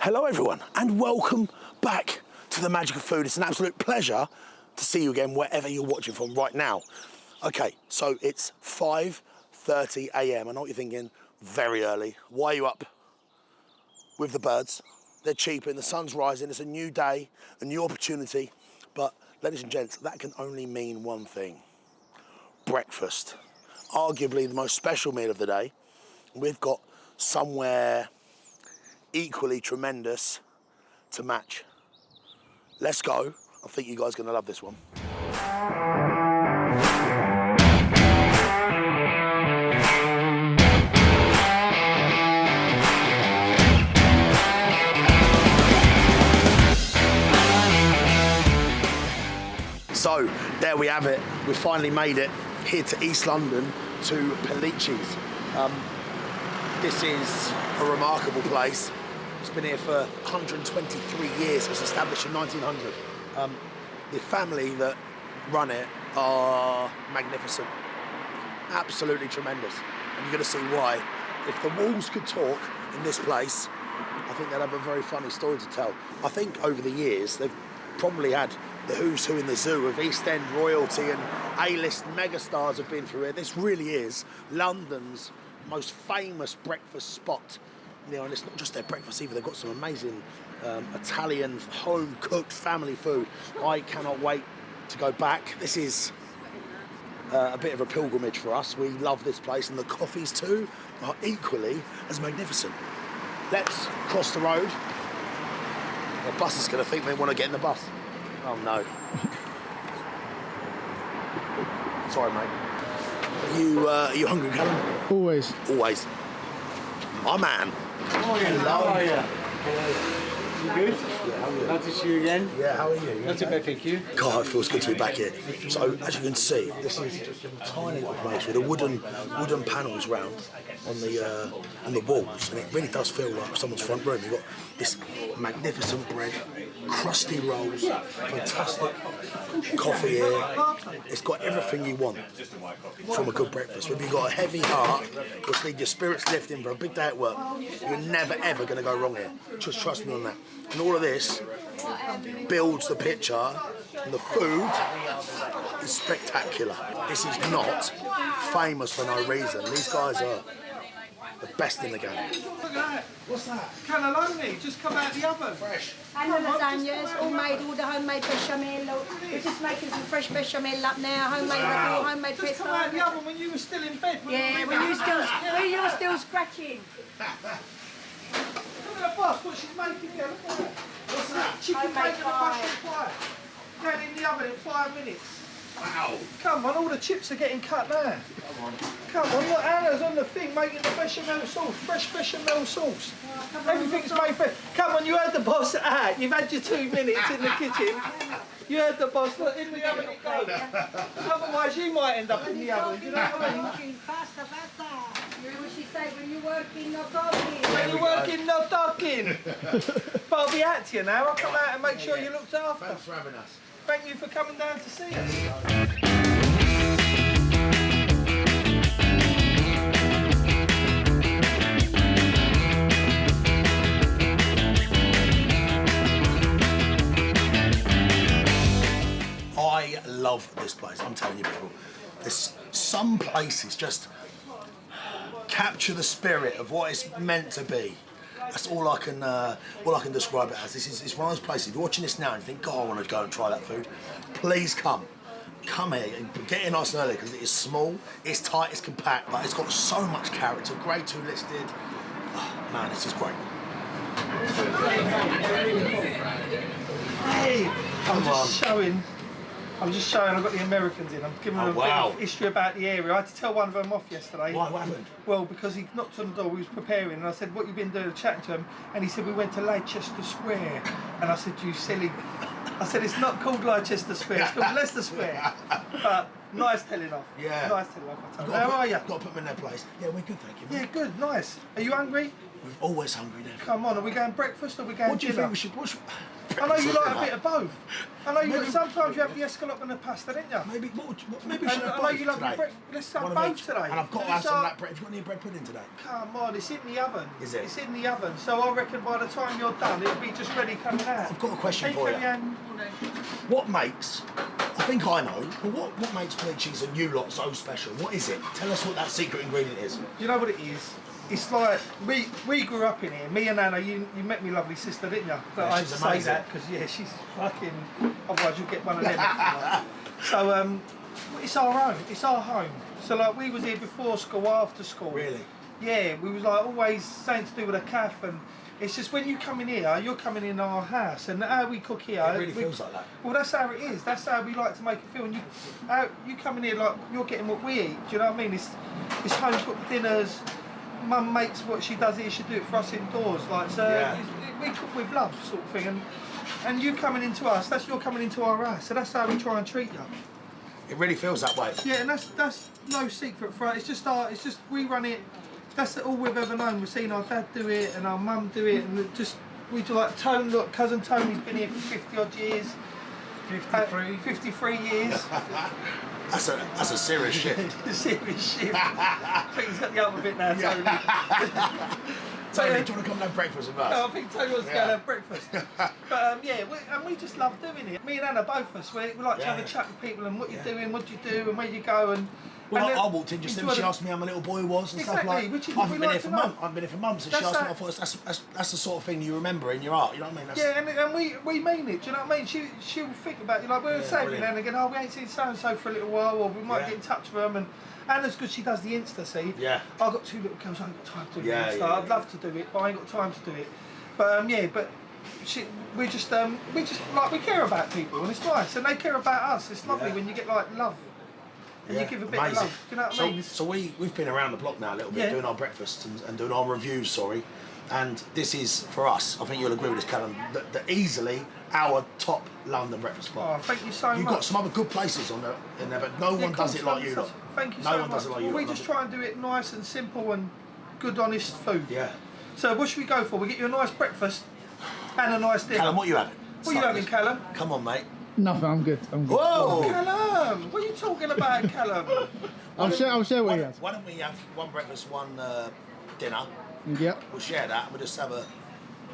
Hello everyone and welcome back to the magic of food. It's an absolute pleasure to see you again wherever you're watching from right now. Okay, so it's 5:30 a.m. I know what you're thinking, very early. Why are you up? With the birds. They're cheeping, the sun's rising, it's a new day, a new opportunity. But ladies and gents, that can only mean one thing. Breakfast. Arguably the most special meal of the day. We've got somewhere equally tremendous to match. Let's go. I think you guys are going to love this one. So there we have it. We finally made it here to East London to Pellici's. This is a remarkable place. It's been here for 123 years. It was established in 1900. The family that run it are magnificent. Absolutely tremendous. And you're going to see why. If the walls could talk in this place, I think they'd have a very funny story to tell. I think over the years, they've probably had the who's who in the zoo of East End royalty and A-list megastars have been through here. This really is London's most famous breakfast spot. You know, and it's not just their breakfast either. They've got some amazing Italian home-cooked family food. I cannot wait to go back. This is a bit of a pilgrimage for us. We love this place, and the coffees too are equally as magnificent. Let's cross the road. The bus is going to think we want to get in the bus. Oh no. Sorry, mate. Are you hungry, Callum? Always. Always. My man. How are you? Hello. How are you? You good? Yeah, how are you? Nice to see you again. Yeah, how are you? Not too bad, thank you. God, it feels good to be back here. So, as you can see, this is a tiny little place with the wooden panels round on the walls, and it really does feel like someone's front room. You've got this magnificent bread, crusty rolls, fantastic coffee here. It's got everything you want from a good breakfast. Whether you've got a heavy heart, which need your spirits lifting for a big day at work, you're never ever going to go wrong here. Just trust me on that. And all of this builds the picture, and the food is spectacular. This is not famous for no reason. These guys are the best in the game. Look at that. What's that? Cannelloni, just come out the oven. Fresh. And the lasagnas, all made, all the homemade bechamel. We're just making some fresh bechamel up now, homemade ragu, homemade Just pesto. come out the oven when you were still in bed. Yeah, when you're still scratching. Look at the boss, what she's making there. Look at that. What's that? Chicken Homemade bacon and mushroom pie. Going in the oven in 5 minutes. Wow. Come on, all the chips are getting cut now. Come on, look, Anna's on the thing making the bechamel sauce, fresh bechamel sauce. Everything's made fresh. Come on, you heard the boss. You've had your 2 minutes in the kitchen. You heard the boss. Look, in the oven it goes. Otherwise, you might end up in the oven. You know what I mean? You know what she said, when you're working, not talking. When you're working, not talking. But I'll be out to you now. I'll come out and make sure you're looked after. Thanks for having us. Thank you for coming down to see us. I love this place, I'm telling you people. There's some places just capture the spirit of what it's meant to be. That's all I can describe it as. It's one of those places, if you're watching this now and you think, God, I want to go and try that food, please come. Come here and get in nice and early because it is small, it's tight, it's compact, but it's got so much character, grade 2 listed. Oh, man, this is great. Hey, I'm just showing I've got the Americans in. I'm giving them a bit of history about the area. I had to tell one of them off yesterday. Why, what happened? Well, because he knocked on the door, we was preparing, and I said, what you been doing? Chatting to him, and he said, we went to Leicester Square. And I said, you silly. I said, it's not called Leicester Square, it's called Leicester Square. But Nice telling off. Yeah. Nice telling off. How are you? Got to put them in their place. Yeah, we're good, thank you. Yeah, good, nice. Are you hungry? We're always hungry, Dave. Come on, are we going breakfast or are we going What do you dinner? think we should... I know you like a bit of both. I know you Maybe- sometimes you have the escalope and the pasta, don't you? Maybe we should have I know both you love your today. bread. Let's have One of both each. today. And I've got to have some of that bread. Have you got any bread pudding today? Come on, it's in the oven. Is it? It's in the oven. So I reckon by the time you're done, it'll be just ready coming out. I've got a question Hey, for you. Kellyanne. What makes... I think I know, but what makes Pellicci's and you lot so special? What is it? Tell us what that secret ingredient is. You know what it is? It's like, we grew up in here. Me and Anna, you met me lovely sister, didn't you? But Yeah, I she's say amazing. that because, yeah, she's fucking... Otherwise you'll get one of them. So, it's our own. It's our home. So, like, we was here before school, after school. Really? Yeah, we was like always something to do with a cafe, and it's just when you come in here, you're coming in our house, and how we cook here. It really feels like that. Well, that's how it is. That's how we like to make it feel. And you come in here like you're getting what we eat. Do you know what I mean? It's home cooked dinners. Mum makes what she does here. She do it for us indoors. Like so, Yeah. we cook with love, sort of thing. And you coming into us, you're coming into our house. So that's how we try and treat you. It really feels that way. Yeah, and that's no secret for us. It's just we run it. That's all we've ever known. We've seen our dad do it and our mum do it, and we do like Tone. Look, cousin Tony's been here for 50 odd years. 53 years. That's a serious shift. Serious shit. I think he's got the upper bit now, Tony. Tony, do you want to come and have breakfast with us? I think Tony wants to go and have breakfast. But yeah, we just love doing it. Me and Anna, both of us, we like to have a chat with people and what you're doing, what you do, and where you go. And I walked in just then, she asked me how my little boy was and stuff like that. Which is I haven't what we been like here to for know. months. I've been here for months, and she asked me. I thought that's the sort of thing you remember in your art. You know what I mean? Yeah, and we mean it. Do you know what I mean? She'll think about it. Like we were saying, brilliant. and again, we ain't seen so and so for a little while, or we might get in touch with them. And Anna's good. She does the Insta. See, I've got 2 little girls. I ain't got time to do the Insta. I'd love to do it, but I ain't got time to do it. But we just like we care about people, and it's nice, and they care about us. It's lovely when you get like love. And you give a bit of love, do you know what I mean? So we've been around the block now a little bit, doing our breakfast and doing our reviews, and this is, for us, I think you'll agree with this, Callum, that easily our top London breakfast spot. Oh, thank you so much. You've got some other good places in there, but no one does it like you lot. Thank you so much. No one does it like you lot. We just try and do it nice and simple and good, honest food. Yeah. So what should we go for? We get you a nice breakfast and a nice dinner. Callum, what are you having? What are you having, Callum? Come on, mate. Nothing, I'm good. Whoa! Callum! What are you talking about, Callum? I'll share what he has. Why don't we have one breakfast, one dinner? Yep. We'll share that. We'll just have a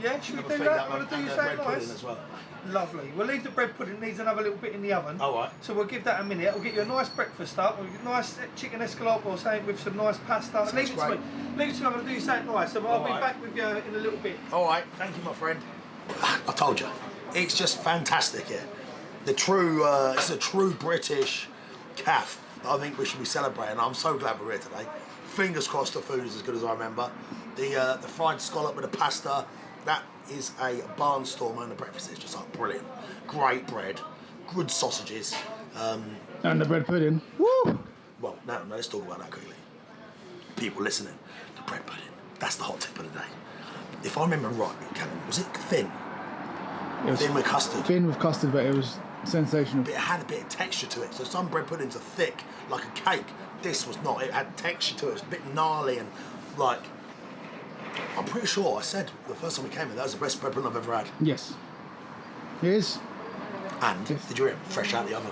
Should we have a do feed that? up Want to do and you the something bread pudding nice? as well. Lovely. We'll leave the bread pudding. It needs another little bit in the oven. All right. So we'll give that a minute. We'll get you a nice breakfast up. We'll get a nice chicken escalope or something with some nice pasta. Leave it to me. Leave it to me. I'm going to do something nice. So I'll be back with you in a little bit. All right. Thank you, my friend. I told you, it's just fantastic here. It's a true British cafe that I think we should be celebrating. I'm so glad we're here today. Fingers crossed the food is as good as I remember. The fried scallop with the pasta, that is a barnstormer, and the breakfast is just like brilliant. Great bread, good sausages. And the bread pudding. Woo! Well, no, let's talk about that quickly. People listening, the bread pudding, that's the hot tip of the day. If I remember right, was it thin? It was Thin with custard. thin with custard, but it was sensational. But it had a bit of texture to it. So some bread puddings are thick, like a cake. This was not. It had texture to it. It was a bit gnarly and like. I'm pretty sure I said the first time we came here that was the best bread pudding I've ever had. Yes. It is. And did you hear it? Fresh out the oven.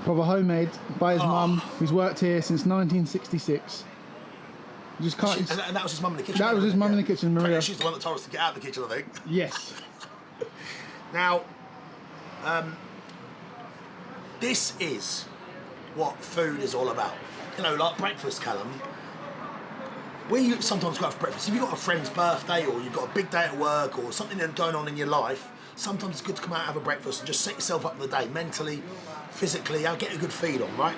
Proper homemade by his mum, who's worked here since 1966. You just can't. And that was his mum in the kitchen. That was his mum in the kitchen, Maria. She's the one that told us to get out of the kitchen, I think. Yes. Now, this is what food is all about. You know, like breakfast, Callum. We sometimes go out for breakfast. If you've got a friend's birthday or you've got a big day at work or something going on in your life, sometimes it's good to come out and have a breakfast and just set yourself up for the day, mentally, physically, I'll get a good feed on, right?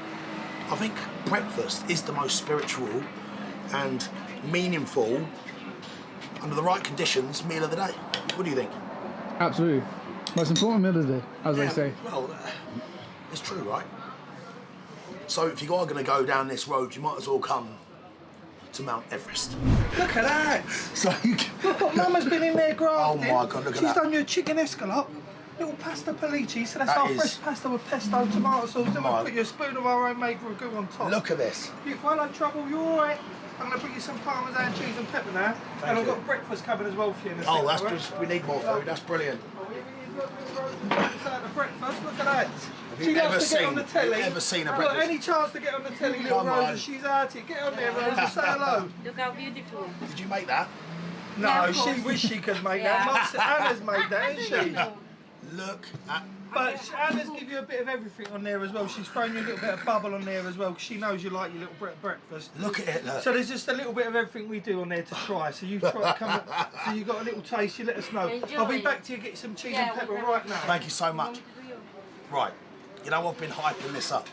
I think breakfast is the most spiritual and meaningful, under the right conditions, meal of the day. What do you think? Absolutely. Most important meal of the day, as they say. Well, it's true, right? So if you are going to go down this road, you might as well come to Mount Everest. Look at that! So you can... Look what Mama's been in there grafting. Oh my God, look at She's that. done your chicken escalope. little pasta Pellici, so that's That our is- fresh pasta with pesto, tomato sauce. Then we'll put you a spoon of our homemade ragu on top. Look at this. Beautiful, hello trouble, you alright? I'm going to bring you some parmesan cheese and pepper now. And I've got breakfast coming as well for you in a second. Oh, that's alright? just, we need more food. That's brilliant. Breakfast, look at that. you She ever loves to get on the seen- telly. have you ever seen a Look, breakfast? any chance to get on the telly, little Come Rosa, on. she's at it. Get on there, Rosa, say hello. Look how beautiful. Did you make that? No, Yeah, of she course. wish she could make Yeah. that. Mum, Anna's made that, isn't she? Look at... But Anna's give you a bit of everything on there as well. She's thrown you a little bit of bubble on there as well, because she knows you like your little breakfast. Look at it, look. So there's just a little bit of everything we do on there to try. So you try to come up, so you got a little taste, you let us know. Enjoy. I'll be back to you, get some cheese and pepper right now. Thank you so much. Right, you know I've been hyping this up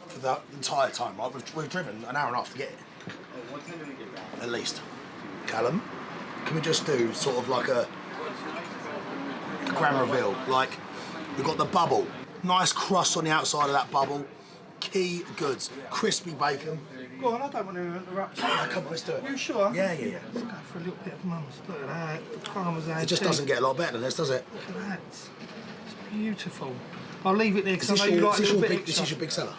for the entire time, right? We've driven an hour and a half to get it. At least. Callum, can we just do sort of like a grand reveal? Like, we've got the bubble, nice crust on the outside of that bubble, key goods, crispy bacon. Go on, I don't want to interrupt you. Oh, come on, let's do it. You sure? Yeah, yeah, yeah. Let's go for a little bit of mum's. Look at that, the parmesan It just cheese. doesn't get a lot better than this, does it? Look at that. It's beautiful. I'll leave it there Is because I this know you your, like a is this little your bit big, this extra. is your big seller?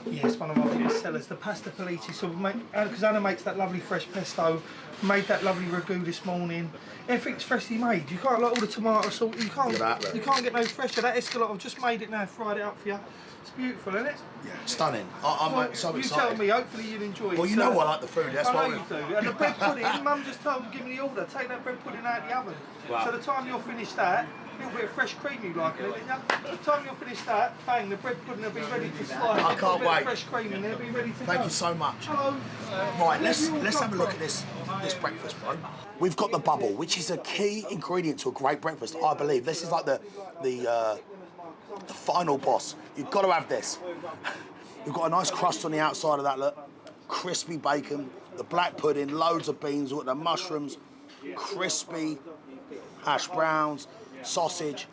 Yeah, it's one of our biggest sellers, the pasta Pellici. So we make, because Anna makes that lovely fresh pesto, made that lovely ragu this morning. Everything's freshly made. You can't like all the tomato sauce. You can't. Look at that, look. You can't get no fresher. That escalope, I've just made it now, fried it up for you. It's beautiful, isn't it? Yeah, stunning. I'm so you excited. tell me. Hopefully you'll enjoy it. Well, you So- know I like the food. That's I why know you do. And the bread pudding, Mum just told me, give me the order. Take that bread pudding out of the oven. Wow. So the time you'll finish that, a little bit of fresh cream you like, didn't you? The time you'll finish that, bang, the bread pudding will be ready to slide. I can't a bit wait. Of fresh cream in there, it'll be ready to go. Thank you so much. Hello. Right, let's have a look at this breakfast, bro. We've got the bubble, which is a key ingredient to a great breakfast, I believe. This is like the final boss. You've got to have this. We've got a nice crust on the outside of that, look. Crispy bacon, the black pudding, loads of beans, with the mushrooms, crispy hash browns, sausage,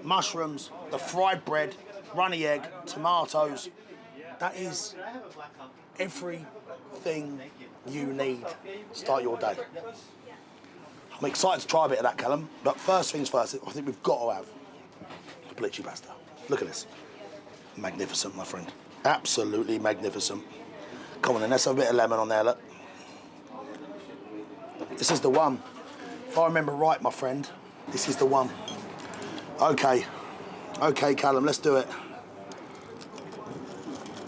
mushrooms, the fried bread, runny egg, tomatoes. That is everything you need to start your day. I'm excited to try a bit of that, Callum. But first things first, I think we've got to have the Pellici pasta. Look at this. Magnificent, my friend. Absolutely magnificent. Come on then, let's have a bit of lemon on there, look. This is the one. If I remember right, my friend, this is the one. Okay. Okay, Callum, let's do it.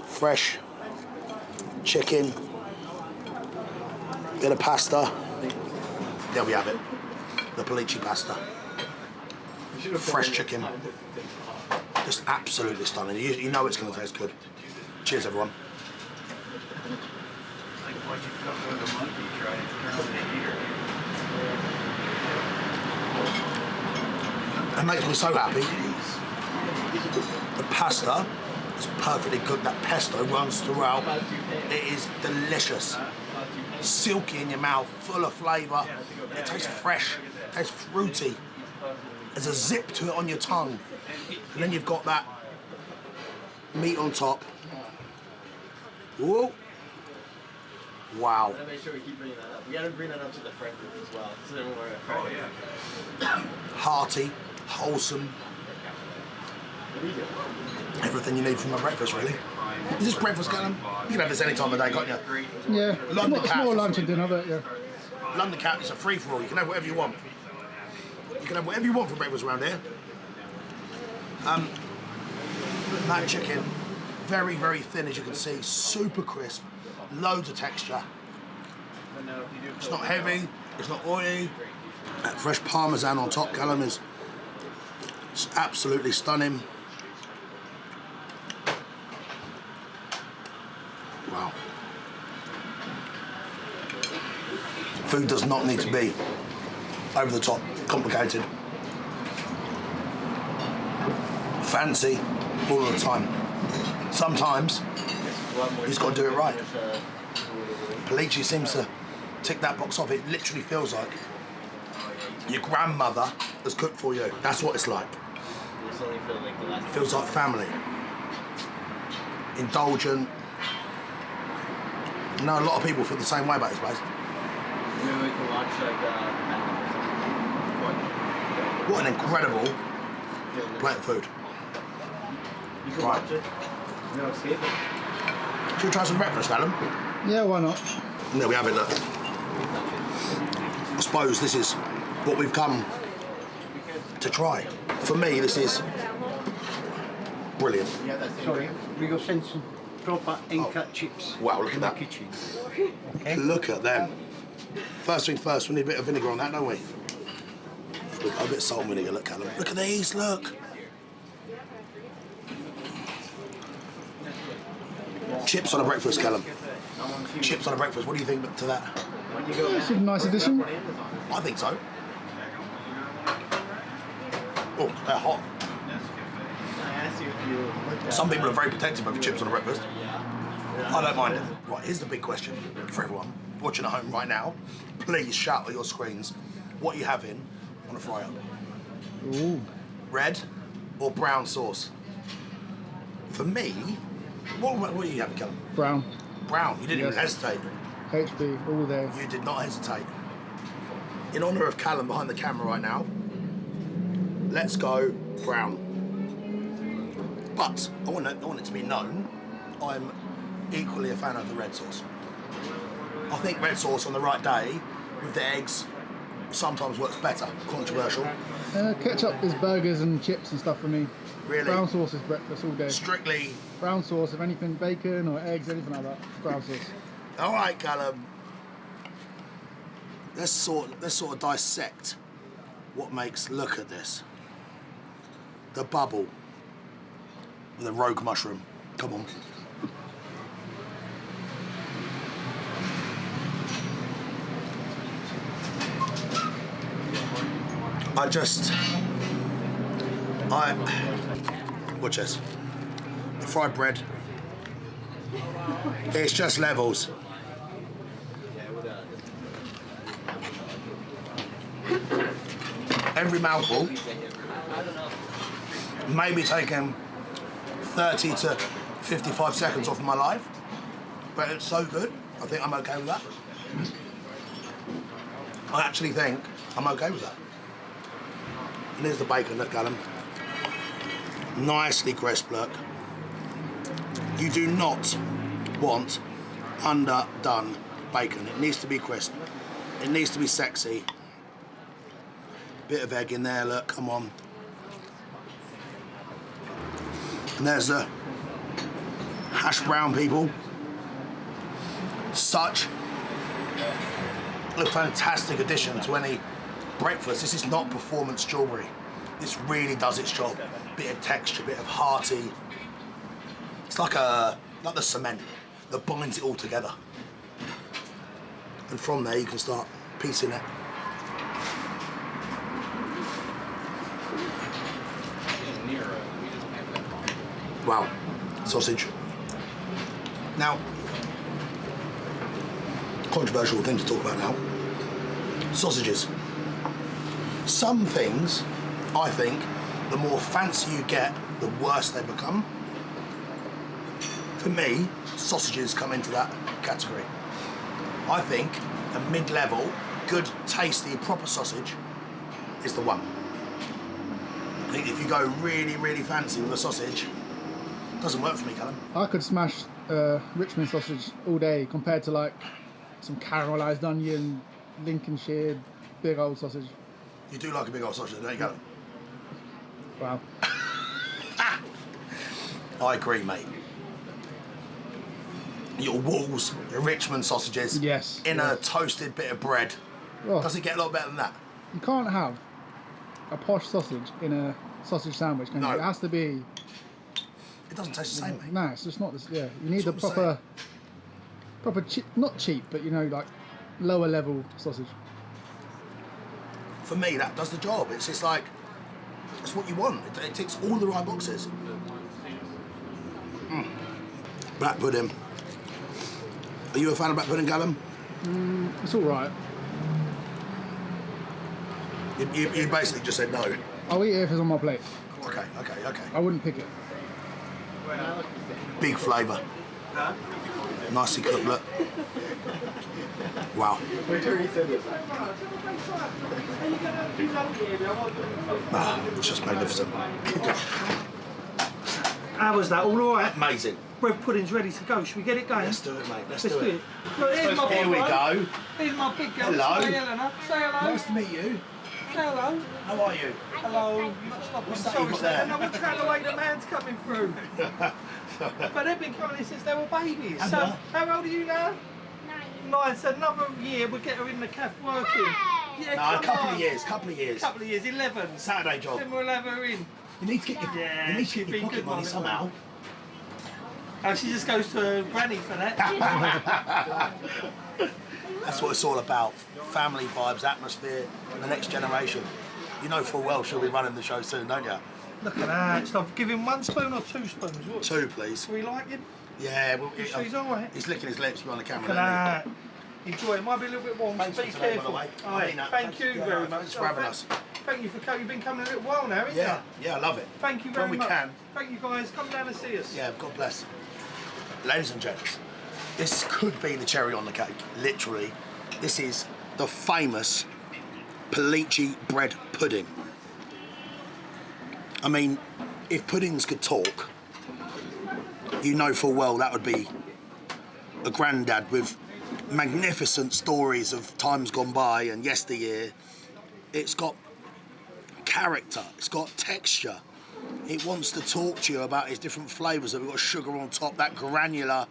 Fresh chicken, bit of pasta. There we have it. The Pellici pasta. Fresh chicken. Just absolutely stunning. You know it's going to taste good. Cheers, everyone. That makes me so happy. The pasta is perfectly cooked. That pesto runs throughout. It is delicious. Silky in your mouth, full of flavour. It tastes fresh, it tastes fruity. There's a zip to it on your tongue. And then you've got that meat on top. Whoa. Wow. Gotta make sure we keep bringing that up. We gotta bring that up to the friend group as well. So then we're Hearty, wholesome. Everything you need from a breakfast, really. Is this breakfast, Callum? You can have this any time of day, can't you? Yeah, London it's Cat. more lunch and dinner, but yeah. London Cat is a free-for-all. You can have whatever you want. You can have whatever you want for breakfast around here. That chicken, very, very thin, as you can see. Super crisp. Loads of texture. It's not heavy. It's not oily. That fresh parmesan on top, Callum, is absolutely stunning. Wow. Food does not need to be over the top, complicated, fancy all of the time. Sometimes you just got to do it right. Pellici seems to tick that box off. It literally feels like your grandmother has cooked for you. That's what it's like. It feels like family. Indulgent. I know a lot of people feel the same way about this place. we can watch like What an incredible plate of food. Right. Should we try some breakfast, Alan? Yeah, why not? And there we have it, look. I suppose this is what we've come to try. For me, this is brilliant. Sorry, we got sent some proper Enquires chips. Wow, look at that. Kitchen. Okay. Look at them. First things first, we need a bit of vinegar on that, don't we? We've got a bit of salt and vinegar, look, Callum. Look at these, look. Chips on a breakfast, Callum. Chips on a breakfast, what do you think to that? It's a nice addition. I think so. Oh, they're hot. Some people are very protective over chips on a breakfast. I don't mind it. Right, here's the big question for everyone watching at home right now. Please shout at your screens what you having on a fry-up. Ooh. Red or brown sauce? For me, what are you having, Callum? Brown. Brown. You didn't even hesitate. HB, all there. You did not hesitate. In honour of Callum behind the camera right now, let's go brown. But I want it to be known, I'm equally a fan of the red sauce. I think red sauce on the right day with the eggs sometimes works better. Controversial. Ketchup is burgers and chips and stuff for me. Really? Brown sauce is breakfast all day. Strictly. Brown sauce, if anything, bacon or eggs, anything like that. Brown sauce. All right, Callum. Let's sort of dissect what makes. Look at this. The bubble with a rogue mushroom. Come on. Watch this. The fried bread. It's just levels. Every mouthful maybe taking 30 to 55 seconds off of my life, but it's so good, I think I'm okay with that. I actually think I'm okay with that. And here's the bacon, look, Callum. Nicely crisp, look. You do not want underdone bacon. It needs to be crisp. It needs to be sexy. Bit of egg in there, look, come on. And there's the hash brown, people. Such a fantastic addition to any breakfast. This is not performance jewellery. This really does its job. Bit of texture, bit of hearty. It's like the cement that binds it all together. And from there you can start piecing it. Wow, sausage. Now, controversial thing to talk about now. Sausages. Some things, I think, the more fancy you get, the worse they become. For me, sausages come into that category. I think a mid-level, good, tasty, proper sausage is the one. I think if you go really, really fancy with a sausage, it doesn't work for me, Callum. I could smash Richmond sausage all day compared to like some caramelised onion, Lincolnshire, big old sausage. You do like a big old sausage, don't you, Callum? Wow. I agree, mate. Your Walls, your Richmond sausages, Yes. in a toasted bit of bread. Oh, Does it get a lot better than that? you can't have a posh sausage in a sausage sandwich, can you? No. It has to be. It doesn't taste the same, mate. No, it's just not this. Yeah, you need the That's what I'm proper cheap, not cheap, but you know, like lower level sausage. For me, that does the job. It's just like, it's what you want. It ticks all the right boxes. Black pudding. Are you a fan of black pudding, Callum? It's all right. You basically just said no. I'll eat it if it's on my plate. Okay. I wouldn't pick it. Big flavour. Nicely cooked, look. Wow. It's just magnificent. How was that? All right? Amazing. Bread pudding's ready to go. Should we get it going? Let's do it, mate. Let's do do it. it. Look, here's my Here we go. Here's my big girl. Hello. Say hello. Say hello. Nice to meet you. Say hello. How are you? Hello. What's that you got there? No, we're trying to wait the man's coming through. But they've been coming in since they were babies. Have So, they? how old are you now? 9. So another year we'll get her in the cafe working. Yeah, No, a couple on. of years. Couple of years. Couple of years. 11. Saturday job. Then we'll have her in. You need to get your, Yeah, you need to she'd get be your pocket good money one, somehow. Oh, she just goes to her granny for that. That's what it's all about. Family vibes, atmosphere, and the next generation. You know full well she'll be running the show soon, don't you? Look at that. So I've given 1 spoon or 2 spoons? What? 2, please. Do we like him? Yeah, well, You sure he's all right? he's licking his lips behind the camera. Look at that. Enjoy it. Might be a little bit warm, Thanks so be for today, careful. by the way. All right. I mean that. Thank you very much. Thanks for having us. Thank you for coming. You've been coming a little while now, haven't Yeah, you? yeah, I love it. Thank you very When we much. can. Thank you guys. Come down and see us. Yeah, God bless. Ladies and gents, this could be the cherry on the cake, literally. This is the famous Pellici bread pudding. I mean, if puddings could talk, you know full well that would be a granddad with magnificent stories of times gone by and yesteryear. It's got character, it's got texture. It wants to talk to you about its different flavours. We've got sugar on top, that granular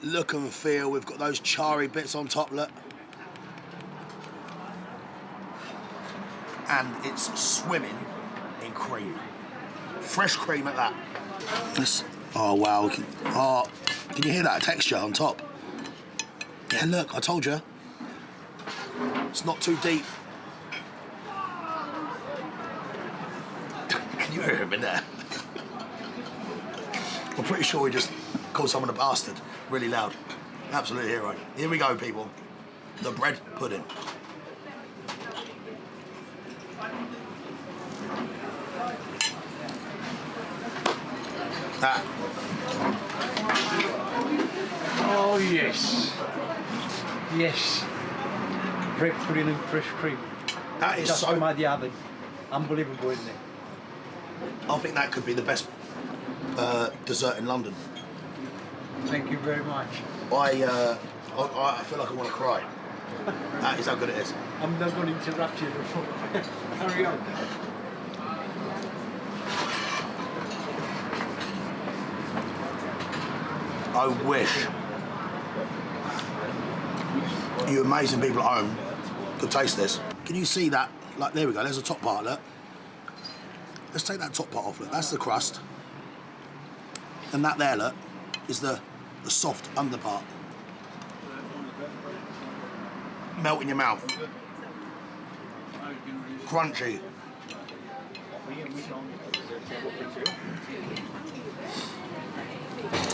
look and feel. We've got those charry bits on top, look. And it's swimming in cream. Fresh cream at that. This, oh wow, oh, can you hear that texture on top? Yeah, look, I told you. It's not too deep. Can you hear him in there? I'm pretty sure we just called someone a bastard really loud. Absolute hero. Here we go, people. The bread pudding. That. Oh yes. Yes. Bread pudding and fresh cream. That is Just so. from the oven. Unbelievable, isn't it? I think that could be the best dessert in London. Thank you very much. I feel like I want to cry. That is how good it is. I'm not going to interrupt you. Hurry on. I wish you amazing people at home could taste this. Can you see that? Like, there we go, there's a top part, look. Let's take that top part off, look. That's the crust. And that there, look, is the soft under part. Melt in your mouth. Crunchy.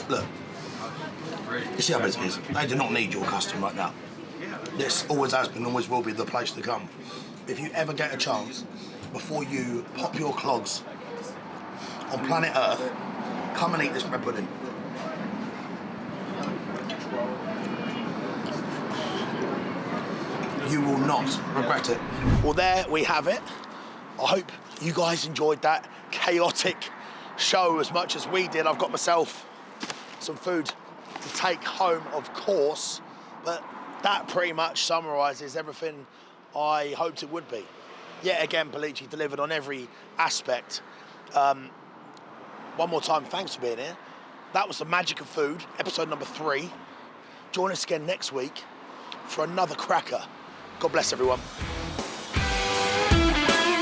Look. You see how busy it is? They do not need your custom right now. This always has been, always will be the place to come. If you ever get a chance, before you pop your clogs on planet Earth, come and eat this bread pudding. You will not regret it. Well, there we have it. I hope you guys enjoyed that chaotic show as much as we did. I've got myself some food to take home, of course, but that pretty much summarises everything I hoped it would be. Yet again, Pellici delivered on every aspect. One more time, thanks for being here. That was the magic of food, episode number 3. Join us again next week for another cracker. God bless everyone.